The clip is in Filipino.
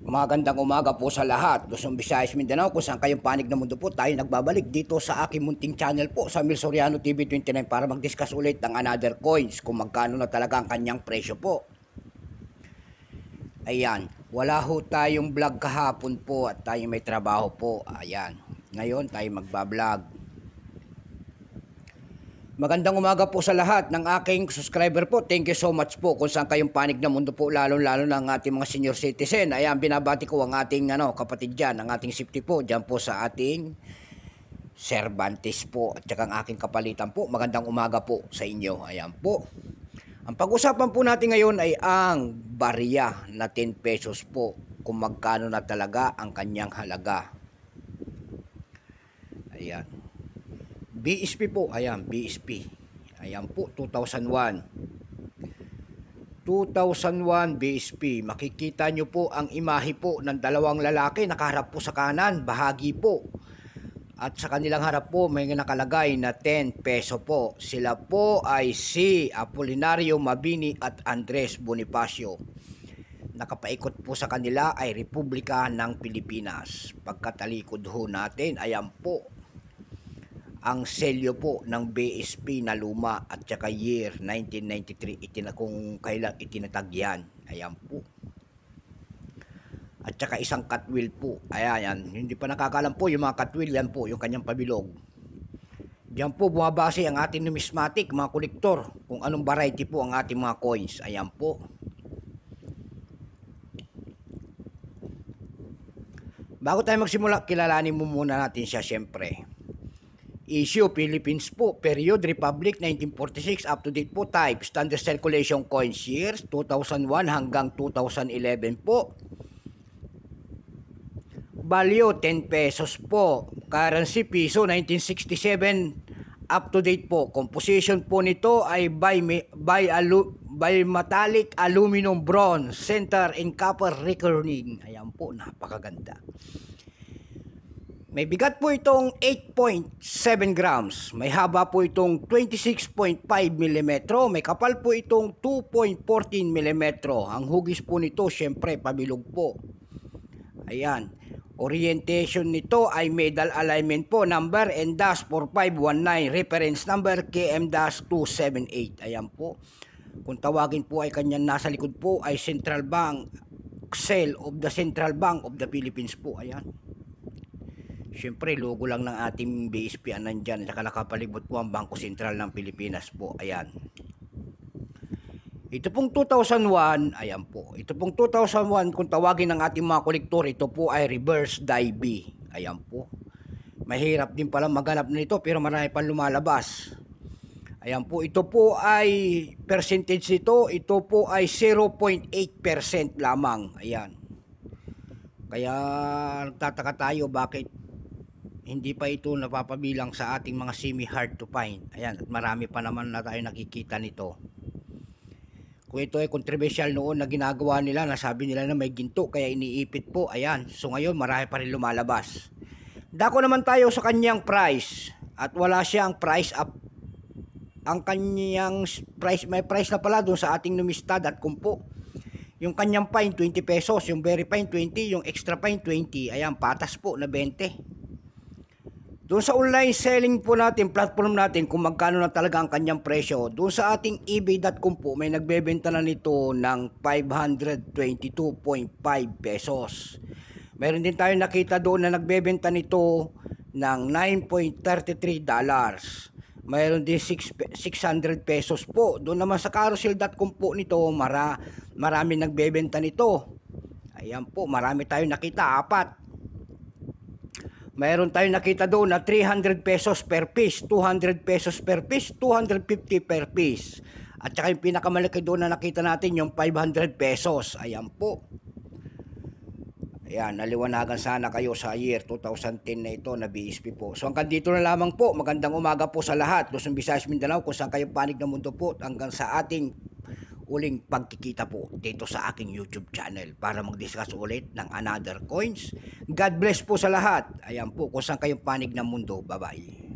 Magandang umaga po sa lahat. Luzon, Visayas, Mindanao, kung saan kayong panig na mundo po, tayo nagbabalik dito sa aking munting channel po sa Mil Soriano TV 29 para mag-discuss ulit ng another coins kung magkano na talaga ang kanyang presyo po. Ayan, wala ho tayong vlog kahapon po at tayo may trabaho po. Ayan, ngayon tayo magbablog. Magandang umaga po sa lahat ng aking subscriber po. Thank you so much po kung saan kayong panig na mundo po, lalo-lalo ng ating mga senior citizen. Ayan, binabati ko ang ating kapatid dyan, ang ating safety po, dyan po sa ating Cervantes po, at saka ang aking kapalitan po. Magandang umaga po sa inyo. Ayan po. Ang pag-usapan po natin ngayon ay ang barya na 10 pesos po, kung magkano na talaga ang kanyang halaga. Ayan. BSP po, ayan, BSP. Ayan po, 2001. 2001 BSP. Makikita nyo po ang imahe po ng dalawang lalaki nakaharap po sa kanan, bahagi po. At sa kanilang harap po may nakalagay na 10 peso po. Sila po ay si Apolinario Mabini at Andres Bonifacio. Nakapaikot po sa kanila ay Republika ng Pilipinas. Pagkatalikod ho natin, ayan po ang selyo po ng BSP na luma at saka year 1993 kung kailan itinatag yan. Ayan po. At saka isang catwheel po. Ayan, hindi pa nakakalam po yung mga catwheel, yan po yung kanyang pabilog. Diyan po bumabase ang ating numismatic, mga kolektor, kung anong variety po ang ating mga coins. Ayan po. Bago tayo magsimula, kilalanin mo muna natin siya syempre. Issue, Philippines po. Period, Republic, 1946. Up to date po. Type, Standard Circulation Coins years, 2001 hanggang 2011 po. Value, 10 pesos po. Currency, piso, 1967. Up to date po. Composition po nito ay by metallic aluminum bronze. Center in copper recurring. Ayan po, napakaganda. May bigat po itong 8.7 grams. May haba po itong 26.5 mm. May kapal po itong 2.14 mm. Ang hugis po nito, syempre, pabilog po. Ayan. Orientation nito ay medal alignment po. Number N-4519. Reference number KM-278. Ayan po. Kung tawagin po ay kanyang nasa likod po ay Central Bank. Cell of the Central Bank of the Philippines po. Ayan. Siyempre, logo lang ng ating BSP ang nandyan. At saka nakapalibot po ang Bangko Sentral ng Pilipinas po. Ayan. Ito pong 2001, ayan po. Ito pong 2001, kung tawagin ng ating mga kolektor, ito po ay reverse Daibi. Ayan po. Mahirap din pala maghanap nito pero marami pang lumalabas. Ayan po. Ito po ay percentage nito. Ito po ay 0.8% lamang. Ayan. Kaya nagtataka tayo bakit hindi pa ito napapabilang sa ating mga semi-hard to find. Ayan, at marami pa naman na tayo nakikita nito. Kung ito ay controversial noon na ginagawa nila, nasabi nila na may ginto, kaya iniipit po. Ayan, so ngayon marami pa rin lumalabas. Dako naman tayo sa kanyang price. At wala siyang price up. Ang kanyang price, may price na pala doon sa ating numista.com po. Yung kanyang fine, 20 pesos. Yung very fine, 20. Yung extra fine, 20. Ayan, patas po na 20. Doon sa online selling po natin, platform natin, kung magkano na talaga ang kanyang presyo. Doon sa ating ebay.com po, may nagbebenta na nito ng 522.5 pesos. Meron din tayo nakita doon na nagbebenta nito ng $9.33. Mayroon din 600 pesos po. Doon naman sa carousel.com po nito, marami nagbebenta nito. Ayan po, marami tayo nakita, 4. Mayroon tayong nakita doon na 300 pesos per piece, 200 pesos per piece, 250 per piece. At saka yung pinakamalaki doon na nakita natin yung 500 pesos. Ayan po. Ayan, naliwanagan sana kayo sa year 2010 na ito na BSP po. So hanggang dito na lamang po. Magandang umaga po sa lahat. Luzon, Visayas, Mindanao, kung saan kayong panig ng mundo po. Hanggang sa ating uling pagkikita po dito sa aking YouTube channel para mag-discuss ulit ng another coins. God bless po sa lahat. Ayan po, kung saan kayong panig ng mundo. Bye-bye.